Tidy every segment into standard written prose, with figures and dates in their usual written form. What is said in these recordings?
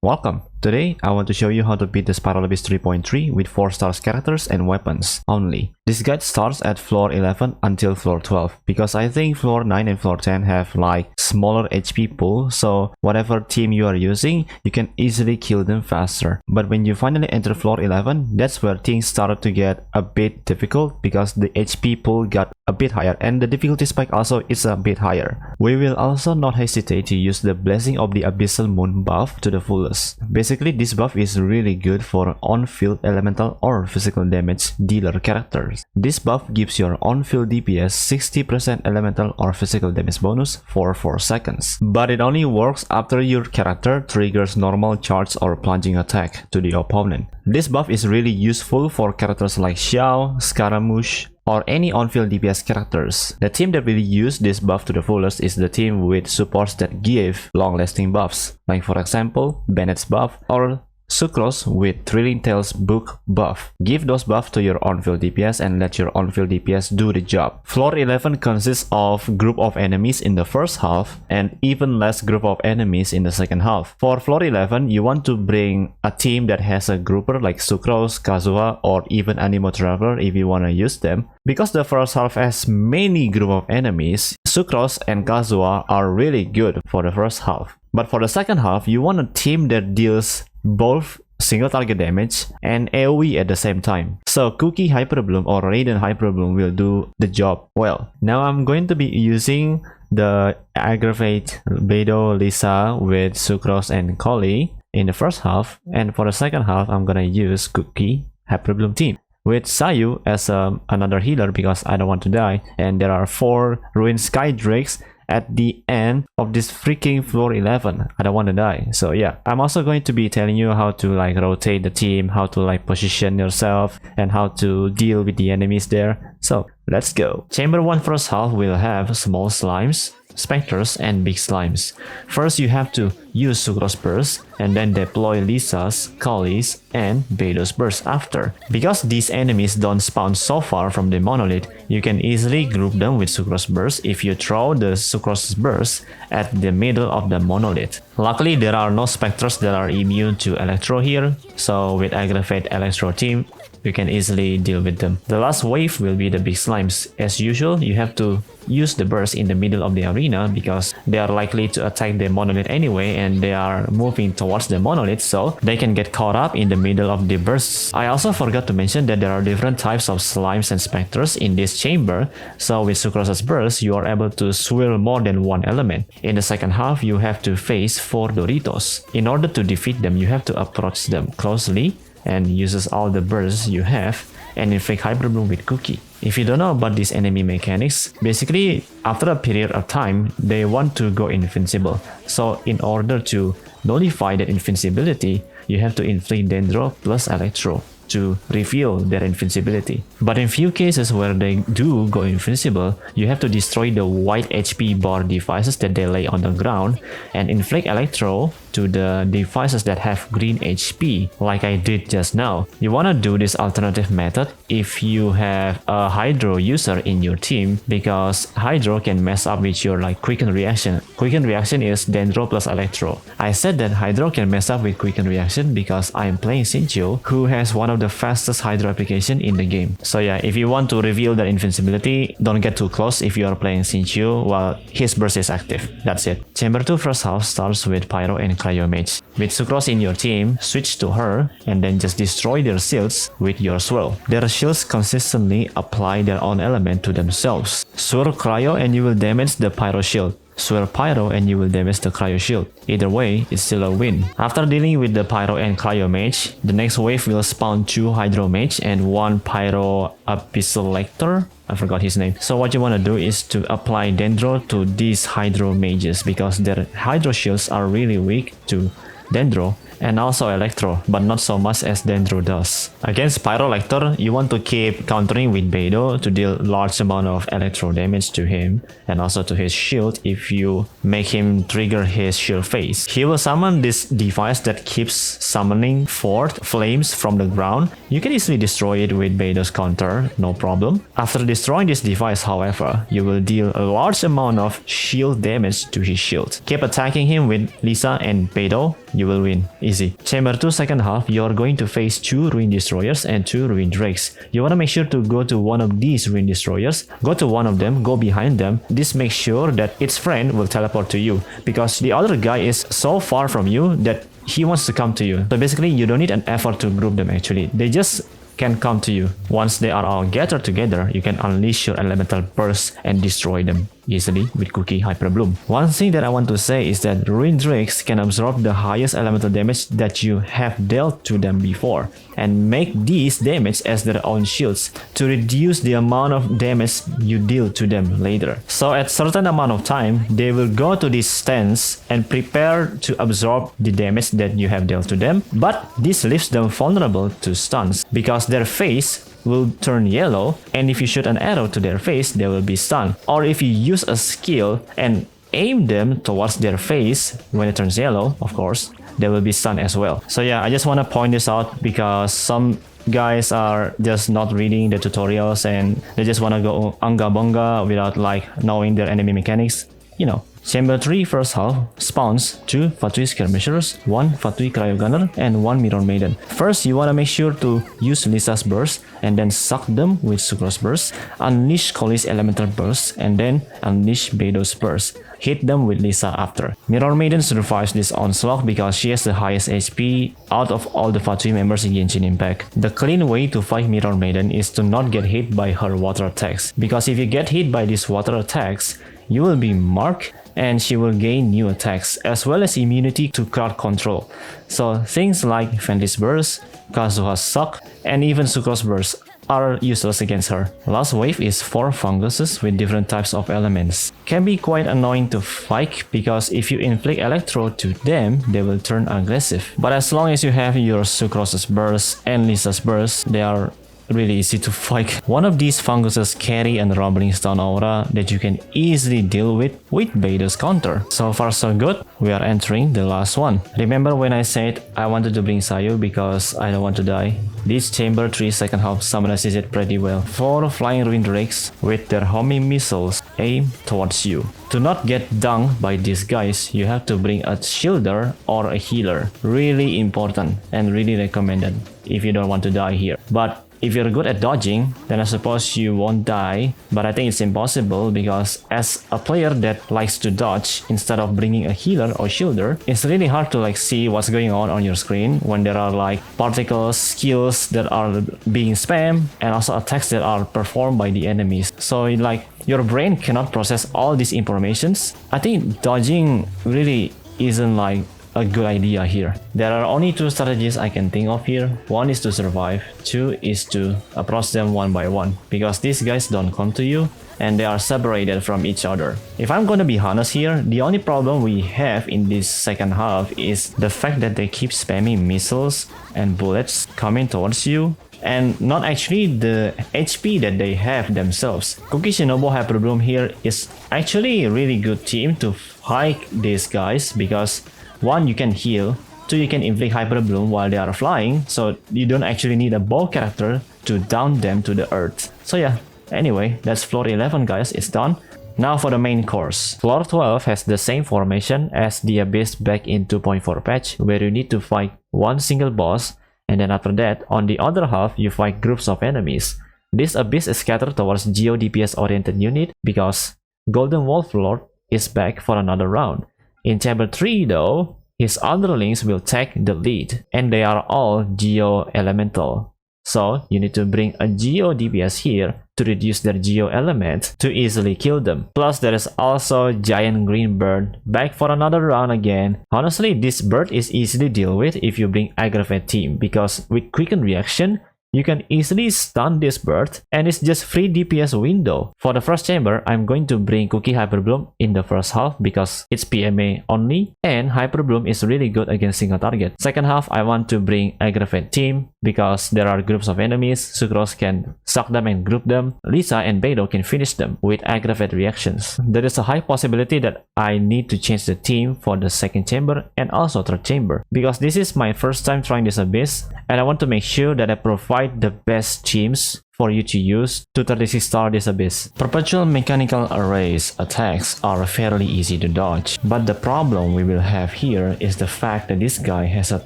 Welcome! Today, I want to show you how to beat the Spiral Abyss 3.3 with 4 stars characters and weapons only. This guide starts at floor 11 until floor 12 because I think floor 9 and floor 10 have like smaller HP pool, so whatever team you are using, you can easily kill them faster. But when you finally enter floor 11, that's where things started to get a bit difficult because the HP pool got a bit higher and the difficulty spike also is a bit higher. We will also not hesitate to use the Blessing of the Abyssal Moon buff to the fullest. Basically, this buff is really good for on-field elemental or physical damage dealer characters. This buff gives your on-field DPS 60% elemental or physical damage bonus for 4 seconds. But it only works after your character triggers normal charge or plunging attack to the opponent. This buff is really useful for characters like Xiao, Scaramouche, or any on-field DPS characters. The team that will use this buff to the fullest is the team with supports that give long-lasting buffs, like for example, Bennett's buff or Sucrose with Thrilling Tales book buff. Give those buffs to your on-field DPS and let your on-field DPS do the job. Floor 11 consists of group of enemies in the first half and even less group of enemies in the second half. For floor 11, you want to bring a team that has a grouper like Sucrose, Kazuha, or even Animo Traveler if you want to use them. Because the first half has many group of enemies, Sucrose and Kazuha are really good for the first half. But for the second half, you want a team that deals both single target damage and AoE at the same time. So Cookie Hyper Bloom or Raiden Hyper Bloom will do the job well. Now I'm going to be using the Aggravate Beidou Lisa with Sucrose and Collie in the first half, and for the second half I'm gonna use Cookie Hyper Bloom team with Sayu as another healer because I don't want to die, and there are 4 Ruined Sky Drakes at the end of this freaking floor 11. I don't want to die. So yeah, I'm also going to be telling you how to like rotate the team, how to like position yourself, and how to deal with the enemies there. So let's go. Chamber 1 first half will have small slimes, specters, and big slimes. First, you have to use Sucrose Burst and then deploy Lisa's, Collie's, and Beidou's Burst after. Because these enemies don't spawn so far from the monolith, you can easily group them with Sucrose Burst if you throw the Sucrose Burst at the middle of the monolith. Luckily, there are no specters that are immune to Electro here, so with Aggravate Electro team, you can easily deal with them. The last wave will be the big slimes. As usual, you have to use the burst in the middle of the arena because they are likely to attack the monolith anyway and they are moving towards the monolith, so they can get caught up in the middle of the bursts. I also forgot to mention that there are different types of slimes and specters in this chamber, so with Sucrose's burst you are able to swirl more than one element. In the second half, you have to face 4 Doritos. In order to defeat them, you have to approach them closely and uses all the bursts you have and inflict Hyper Bloom with Cookie. If you don't know about these enemy mechanics, basically after a period of time they want to go invincible. So in order to nullify that invincibility, you have to inflict Dendro plus Electro to reveal their invincibility. But in few cases where they do go invincible, you have to destroy the white HP bar devices that they lay on the ground and inflict Electro to the devices that have green HP, like I did just now. You wanna do this alternative method if you have a Hydro user in your team, because Hydro can mess up with your like Quicken Reaction. Quicken Reaction is Dendro plus Electro. I said that Hydro can mess up with Quicken Reaction because I am playing Xingqiu, who has one of the fastest Hydro application in the game. So yeah, if you want to reveal that invincibility, don't get too close if you are playing Xingqiu while his burst is active. That's it. Chamber 2 first half starts with Pyro and Cryo Mage. With Sucrose in your team, switch to her and then just destroy their shields with your swirl. Their shields consistently apply their own element to themselves. Swirl Cryo and you will damage the Pyro shield. Swirl Pyro and you will damage the Cryo shield. Either way, it's still a win. After dealing with the Pyro and Cryo Mage, the next wave will spawn 2 Hydro Mage and 1 Pyro Abyssal. I forgot his name. So what you want to do is to apply Dendro to these Hydro Mages because their Hydro shields are really weak to Dendro and also Electro, but not so much as Dendro does. Against Pyrolector, you want to keep countering with Beidou to deal large amount of Electro damage to him and also to his shield if you make him trigger his shield phase. He will summon this device that keeps summoning forth flames from the ground. You can easily destroy it with Beidou's counter, no problem. After destroying this device, however, you will deal a large amount of shield damage to his shield. Keep attacking him with Lisa and Beidou you will win. Easy. Chamber 2 second half, you're going to face 2 Ruin Destroyers and 2 Ruin Drakes. You wanna make sure to go to one of these Ruin Destroyers, go to one of them, go behind them. This makes sure that its friend will teleport to you, because the other guy is so far from you that he wants to come to you. So basically, you don't need an effort to group them actually. They just can come to you. Once they are all gathered together, you can unleash your elemental burst and destroy them easily with Cookie Hyper Bloom. One thing that I want to say is that Ruin Drakes can absorb the highest elemental damage that you have dealt to them before and make these damage as their own shields to reduce the amount of damage you deal to them later. So at certain amount of time, they will go to this stance and prepare to absorb the damage that you have dealt to them, but this leaves them vulnerable to stuns because their face will turn yellow, and if you shoot an arrow to their face, they will be stunned. Or if you use a skill and aim them towards their face when it turns yellow, of course, they will be stunned as well. So yeah, I just want to point this out because some guys are just not reading the tutorials and they just want to go anga bonga without like knowing their enemy mechanics. You know. Chamber 3 first half spawns 2 Fatui Skirmishers, 1 Fatui Cryo Gunner, and 1 Mirror Maiden. First, you wanna make sure to use Lisa's Burst and then suck them with Sucrose Burst, unleash Collie's Elemental Burst, and then unleash Beidou's Burst. Hit them with Lisa after. Mirror Maiden survives this onslaught because she has the highest HP out of all the Fatui members in Genshin Impact. The clean way to fight Mirror Maiden is to not get hit by her water attacks, because if you get hit by these water attacks, you will be marked and she will gain new attacks as well as immunity to crowd control. So things like Fenris Burst, Kazuha's Suck, and even Sucrose Burst are useless against her. Last wave is 4 funguses with different types of elements. Can be quite annoying to fight because if you inflict electro to them, they will turn aggressive. But as long as you have your Sucrose's Burst and Lisa's Burst, they are really easy to fight. One of these funguses carry a rumbling stone aura that you can easily deal with Beidou's counter. So far so good, we are entering the last one. Remember when I said I wanted to bring Sayu because I don't want to die? This chamber 3 second half summarizes it pretty well. 4 flying Ruin Drakes with their homing missiles aim towards you. To not get dunked by these guys, you have to bring a shielder or a healer. Really important and really recommended if you don't want to die here. But if you're good at dodging, then I suppose you won't die, but I think it's impossible because as a player that likes to dodge instead of bringing a healer or shielder, it's really hard to like see what's going on your screen when there are like particles, skills that are being spammed, and also attacks that are performed by the enemies. So like your brain cannot process all these informations. I think dodging really isn't like a good idea here. There are only 2 strategies I can think of here. 1 is to survive, 2 is to approach them one by one, because these guys don't come to you and they are separated from each other. If I'm gonna be honest here, the only problem we have in this second half is the fact that they keep spamming missiles and bullets coming towards you and not actually the HP that they have themselves. Cookie Shinobu Hyper Bloom here is actually a really good team to fight these guys because 1, you can heal, 2, you can inflict Hyper Bloom while they are flying, so you don't actually need a bow character to down them to the earth. So yeah, anyway, that's floor 11 guys, it's done. Now for the main course. Floor 12 has the same formation as the Abyss back in 2.4 patch, where you need to fight one single boss, and then after that, on the other half, you fight groups of enemies. This Abyss is scattered towards Geo DPS oriented unit because Golden Wolf Lord is back for another round. In Chamber 3 though, his underlings will take the lead, and they are all Geo Elemental. So you need to bring a Geo DPS here to reduce their Geo element to easily kill them. Plus there is also Giant Green Bird back for another round again. Honestly, this bird is easily deal with if you bring Aggravate team, because with Quicken Reaction, you can easily stun this bird and it's just free DPS window. For the first chamber, I'm going to bring Cookie Hyper Bloom in the first half because it's PMA only and Hyper Bloom is really good against single target. Second half, I want to bring Aggravate team because there are groups of enemies. Sucrose can suck them and group them. Lisa and Beidou can finish them with Aggravate reactions. There is a high possibility that I need to change the team for the second chamber and also third chamber because this is my first time trying this Abyss and I want to make sure that I provide the best teams for you to use 236 star this abyss. Perpetual mechanical arrays attacks are fairly easy to dodge, but the problem we will have here is the fact that this guy has a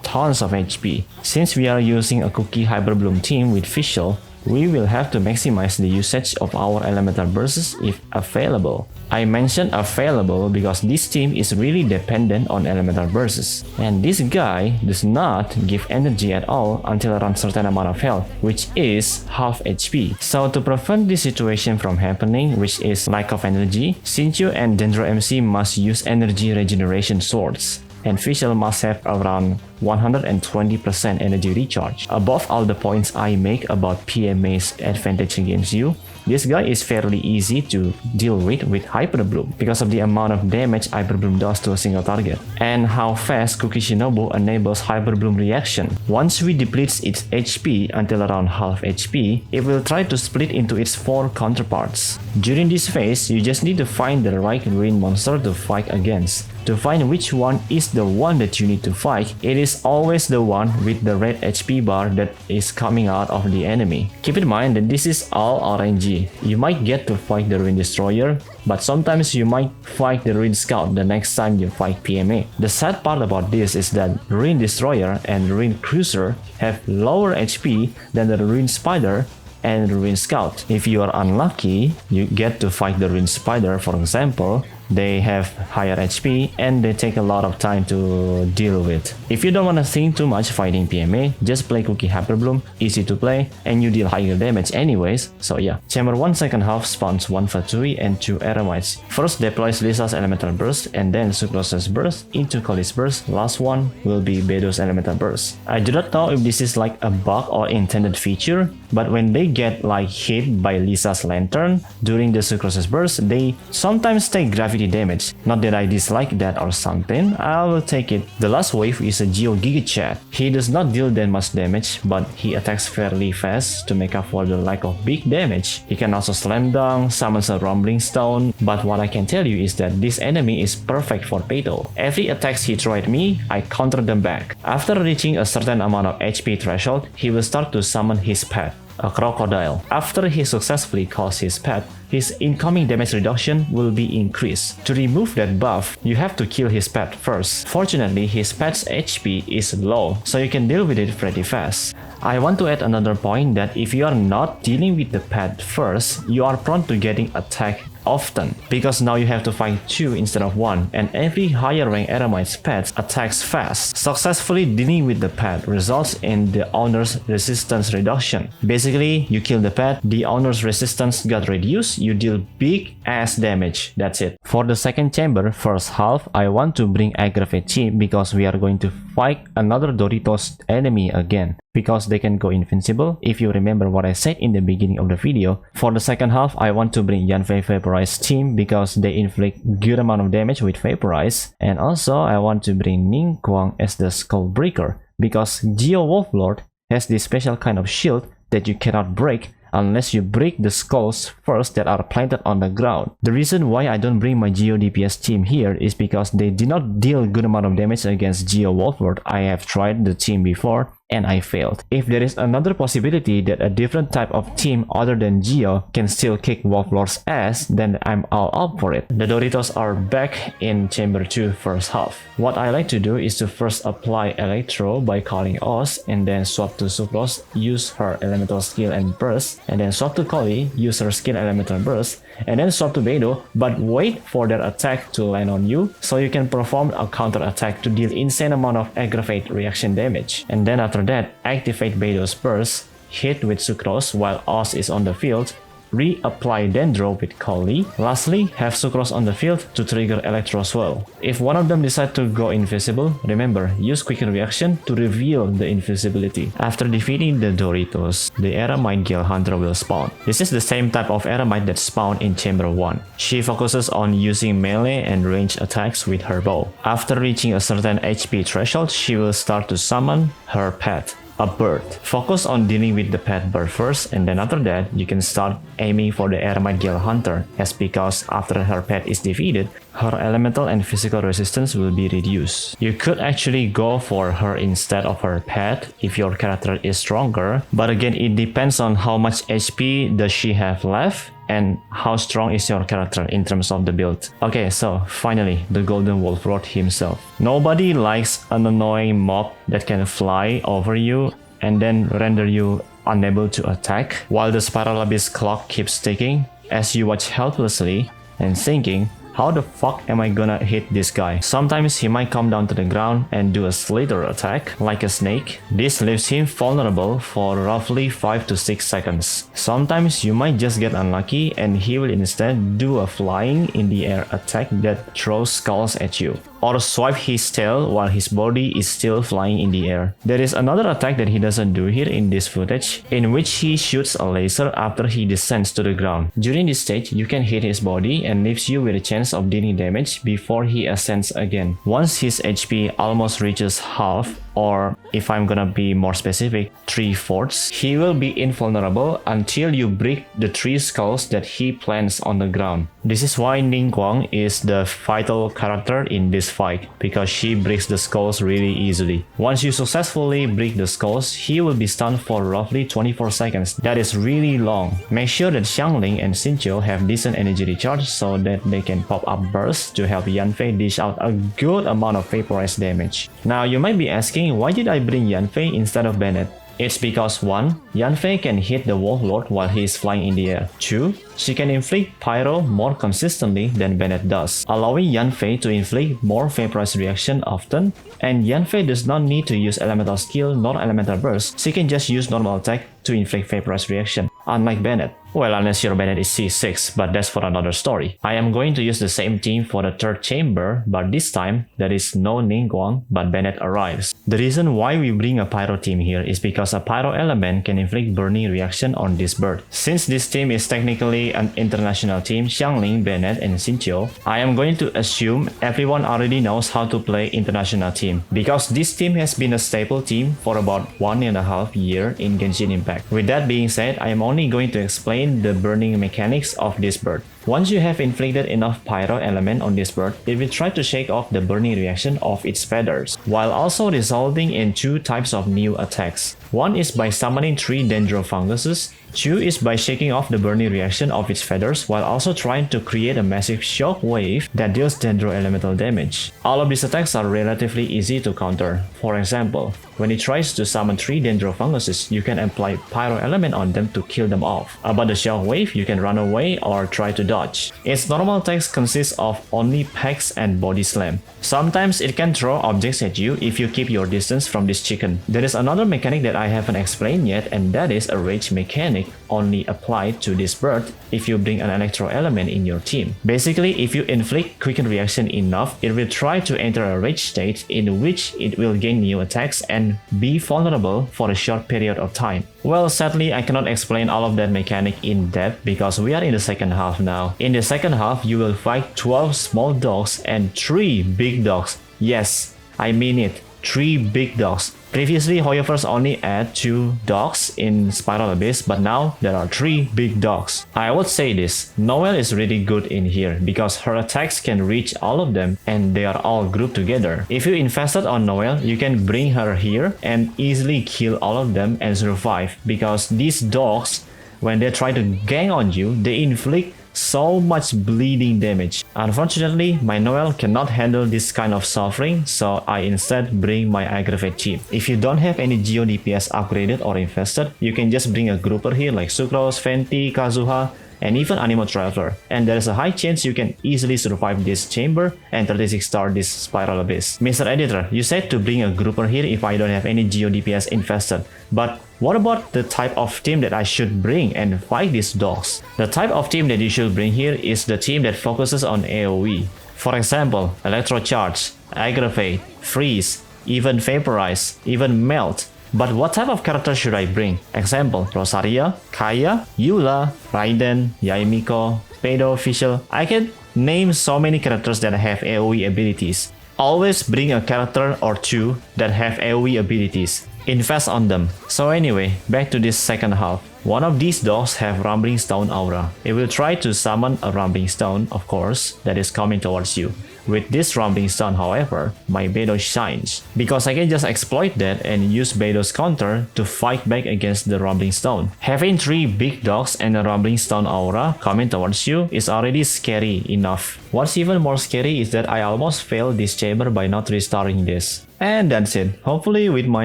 tons of HP. Since we are using a cookie hyperbloom team with Fischl, we will have to maximize the usage of our elemental bursts if available. I mentioned available because this team is really dependent on elemental bursts, and this guy does not give energy at all until around certain amount of health, which is half HP. So to prevent this situation from happening, which is lack of energy, Xingqiu and Dendro MC must use energy regeneration swords, and Fischl must have around 120% energy recharge. Above all the points I make about PMA's advantage against you, this guy is fairly easy to deal with Hyperbloom because of the amount of damage Hyperbloom does to a single target, and how fast Cookie Shinobu enables Hyperbloom reaction. Once we deplete its HP until around half HP, it will try to split into its 4 counterparts. During this phase, you just need to find the right green monster to fight against. To find which one is the one that you need to fight, it is always the one with the red HP bar that is coming out of the enemy. Keep in mind that this is all RNG. You might get to fight the Ruin Destroyer, but sometimes you might fight the Ruin Scout the next time you fight PMA. The sad part about this is that Ruin Destroyer and Ruin Cruiser have lower HP than the Ruin Spider and Ruin Scout. If you are unlucky, you get to fight the Ruin Spider, for example. They have higher HP and they take a lot of time to deal with. If you don't want to think too much fighting PMA, just play Cookie Hyperbloom, easy to play, and you deal higher damage anyways, so yeah. Chamber 1 second half spawns 1 Fatui and 2 Eremites. First deploys Lisa's Elemental Burst and then Sucrose's Burst into Kali's Burst. Last one will be Bedo's Elemental Burst. I do not know if this is like a bug or intended feature, but when they get like hit by Lisa's Lantern during the Sucrose's Burst, they sometimes take gravity damage. Not that I dislike that or something, I will take it. The last wave is a Geo Gigachat. He does not deal that much damage, but he attacks fairly fast to make up for the lack of big damage. He can also slam dunk, summons a Rumbling Stone, but what I can tell you is that this enemy is perfect for Beto. Every attacks he throw at me, I counter them back. After reaching a certain amount of HP threshold, he will start to summon his pet, a crocodile. After he successfully calls his pet, his incoming damage reduction will be increased. To remove that buff, you have to kill his pet first. Fortunately, his pet's HP is low, so you can deal with it pretty fast. I want to add another point that if you are not dealing with the pet first, you are prone to getting attacked often, because now you have to fight 2 instead of 1, and every higher rank Eremite's pet attacks fast. Successfully dealing with the pet results in the owner's resistance reduction. Basically, you kill the pet, the owner's resistance got reduced, you deal big ass damage, that's it. For the second chamber, first half, I want to bring Aggravate Team because we are going to fight another Doritos enemy again, because they can go invincible, if you remember what I said in the beginning of the video. For the second half, I want to bring Yanfei Vaporize team because they inflict good amount of damage with Vaporize, and also I want to bring Ning Guang as the Skull Breaker because Geo Wolflord has this special kind of shield that you cannot break unless you break the skulls first that are planted on the ground. The reason why I don't bring my Geo DPS team here is because they did not deal good amount of damage against Geo Wolflord. I have tried the team before and I failed. If there is another possibility that a different type of team other than Geo can still kick Wolflord's ass, then I'm all up for it. The Doritos are back in Chamber 2 first half. What I like to do is to first apply Electro by calling Oz, and then swap to Sucrose, use her Elemental Skill and Burst, and then swap to Kali, use her Skill Elemental Burst, and then swap to Beidou, but wait for their attack to land on you so you can perform a counter attack to deal insane amount of aggravate reaction damage. And then after that, activate Beidou's Burst, hit with Sucrose while Oz is on the field, reapply Dendro with Kali. Lastly, have Sucrose on the field to trigger Electro Swirl. If one of them decide to go invisible, remember, use Quicken Reaction to reveal the invisibility. After defeating the Doritos, the Eremite Gale Hunter will spawn. This is the same type of Eremite that spawned in Chamber 1. She focuses on using melee and range attacks with her bow. After reaching a certain HP threshold, she will start to summon her pet, a bird. Focus on dealing with the pet bird first, and then after that you can start aiming for the Eremite Gale Hunter, as because after her pet is defeated, her elemental and physical resistance will be reduced. You could actually go for her instead of her pet if your character is stronger, but again it depends on how much HP does she have left and how strong is your character in terms of the build. Okay, so finally, the Golden Wolf Lord himself. Nobody likes an annoying mob that can fly over you and then render you unable to attack, while the Spiral Abyss clock keeps ticking as you watch helplessly and thinking, how the fuck am I gonna hit this guy? Sometimes he might come down to the ground and do a slither attack like a snake. This leaves him vulnerable for roughly 5 to 6 seconds. Sometimes you might just get unlucky and he will instead do a flying in the air attack that throws skulls at you, or swipe his tail while his body is still flying in the air. There is another attack that he doesn't do here in this footage, in which he shoots a laser after he descends to the ground. During this stage, you can hit his body and leaves you with a chance of dealing damage before he ascends again. Once his HP almost reaches half, or if I'm gonna be more specific, 3/4, he will be invulnerable until you break the 3 skulls that he plants on the ground. This is why Ningguang is the vital character in this fight, because she breaks the skulls really easily. Once you successfully break the skulls, he will be stunned for roughly 24 seconds. That is really long. Make sure that Xiangling and Xinqiu have decent energy recharge so that they can pop up bursts to help Yanfei dish out a good amount of vaporized damage. Now you might be asking, why did I bring Yanfei instead of Bennett? It's because 1. Yanfei can hit the Wolf Lord while he is flying in the air. 2. She can inflict pyro more consistently than Bennett does, allowing Yanfei to inflict more vaporized reaction often, and Yanfei does not need to use elemental skill nor elemental burst. She can just use normal attack to inflict vaporized reaction, unlike Bennett. Well, unless your Bennett is C6, but that's for another story. I am going to use the same team for the 3rd chamber, but this time there is no Ningguang, but Bennett arrives. The reason why we bring a pyro team here is because a pyro element can inflict burning reaction on this bird. Since this team is technically an international team, Xiangling, Bennett, and Xinqiu, I am going to assume everyone already knows how to play international team, because this team has been a staple team for about 1.5 years in Genshin Impact. With that being said, I am only going to explain the burning mechanics of this bird. Once you have inflicted enough pyro element on this bird, it will try to shake off the burning reaction of its feathers, while also resulting in 2 types of new attacks. One is by summoning 3 dendrofunguses. 2 is by shaking off the burning reaction of its feathers while also trying to create a massive shock wave that deals dendro elemental damage. All of these attacks are relatively easy to counter. For example, when it tries to summon 3 dendrofunguses, you can apply pyro element on them to kill them off. About the shock wave, you can run away or try to dodge. Its normal attacks consist of only pegs and body slam. Sometimes it can throw objects at you if you keep your distance from this chicken. There is another mechanic that I haven't explained yet, and that is a rage mechanic only applied to this bird if you bring an electro element in your team. Basically, if you inflict quicken reaction enough, it will try to enter a rage state in which it will gain new attacks and be vulnerable for a short period of time. Well, sadly, I cannot explain all of that mechanic in depth because we are in the second half now. In the second half, you will fight 12 small dogs and 3 big dogs. Yes, I mean it. 3 big dogs. Previously, Hoyoverse only had 2 dogs in Spiral Abyss, but now there are 3 big dogs. I would say this, Noelle is really good in here because her attacks can reach all of them and they are all grouped together. If you invested on Noelle, you can bring her here and easily kill all of them and survive, because these dogs, when they try to gang on you, they inflict so much bleeding damage. Unfortunately, my Noelle cannot handle this kind of suffering, so I instead bring my Aggravate team. If you don't have any Geo DPS upgraded or invested, you can just bring a grouper here like Sucrose, Fenty, Kazuha, and even Animo Traveler, and there is a high chance you can easily survive this chamber and 36 star this Spiral Abyss. Mr. Editor, you said to bring a grouper here if I don't have any Geo DPS invested, but what about the type of team that I should bring and fight these dogs? The type of team that you should bring here is the team that focuses on AoE. For example, Electro Charge, Aggravate, Freeze, even Vaporize, even Melt. But what type of character should I bring? Example, Rosaria, Kaya, Eula, Raiden, Yaimiko, Pedo, Fischl. I can name so many characters that have AoE abilities. Always bring a character or 2 that have AoE abilities. Invest on them. So anyway, back to this second half. One of these dogs have Rumbling Stone aura. It will try to summon a Rumbling Stone, of course, that is coming towards you. With this Rumbling Stone, however, my Beidou shines, because I can just exploit that and use Beidou's counter to fight back against the Rumbling Stone. Having 3 big dogs and a Rumbling Stone aura coming towards you is already scary enough. What's even more scary is that I almost failed this chamber by not restarting this. And that's it. Hopefully with my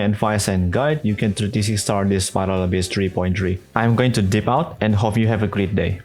advice and guide, you can 36 star this Spiral Abyss 3.3. I'm going to dip out and hope you have a great day.